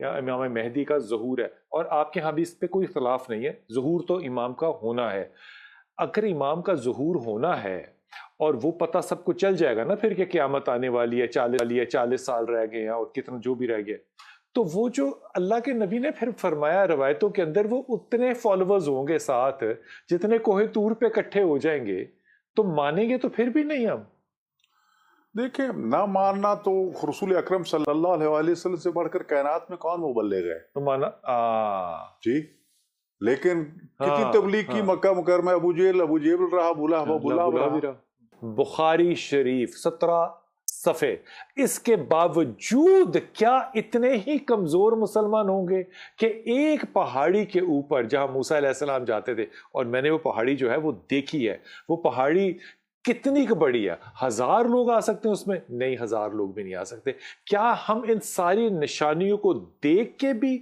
یا امام مہدی کا ظہور ہے، اور آپ کے ہاں بھی اس پہ کوئی اختلاف نہیں ہے، ظہور تو امام کا ہونا ہے۔ اگر امام کا ظہور ہونا ہے اور وہ پتہ سب کو چل جائے گا نا پھر کہ قیامت آنے والی ہے، 40 سال رہ گئے ہیں اور کتنا جو بھی رہ گئے، تو وہ جو اللہ کے نبی نے پھر فرمایا روایتوں کے اندر، وہ اتنے فالوورز ہوں گے ساتھ جتنے کوہ طور پہ اکٹھے ہو جائیں گے، تو مانیں گے تو پھر بھی نہیں ہم؟ دیکھیں، نہ ماننا تو رسول اکرم صلی اللہ علیہ وآلہ وسلم سے بڑھ کر کائنات میں کون مبلغ ہے؟ تو مانا جی، لیکن کتنی تبلیغ کی مکہ مکرمہ، ابو جہل رہا، بلا رہا۔ بخاری شریف 17 صفحے، اس کے باوجود کیا اتنے ہی کمزور مسلمان ہوں گے کہ ایک پہاڑی کے اوپر جہاں موسیٰ علیہ السلام جاتے تھے، اور میں نے وہ پہاڑی جو ہے وہ دیکھی ہے، وہ پہاڑی کتنی بڑی ہے؟ 1000 لوگ آ سکتے ہیں اس میں؟ نہیں، 1000 لوگ بھی نہیں آ سکتے۔ کیا ہم ان ساری نشانیوں کو دیکھ کے بھی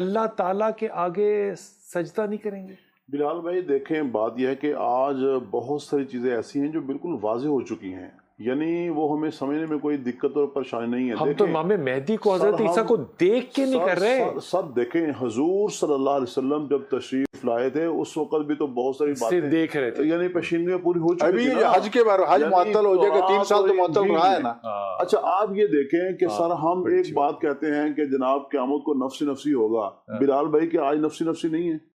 اللہ تعالیٰ کے آگے سجدہ نہیں کریں گے؟ بلال بھائی دیکھیں، بات یہ ہے کہ آج بہت ساری چیزیں ایسی ہیں جو بالکل واضح ہو چکی ہیں، یعنی وہ ہمیں سمجھنے میں کوئی دقت اور پریشانی نہیں ہے۔ ہم تو امام مہدی کو، حضرت عیسیٰ کو دیکھ کے نہیں کر رہے۔ سر دیکھیں، حضور صلی اللہ علیہ وسلم جب تشریف لائے تھے اس وقت بھی تو بہت ساری باتیں دیکھ رہے تھے، یعنی پیشینیاں پوری ہو چکی ابھی حج کے بارے حج معطل ہو جائے گا، 3 سال تو معطل رہا ہے نا۔ اچھا آپ یہ دیکھیں کہ سر ہم ایک بات کہتے ہیں کہ جناب قیامت کو نفسی نفسی ہوگا، بلال بھائی کہ آج نفسی نفسی نہیں ہے؟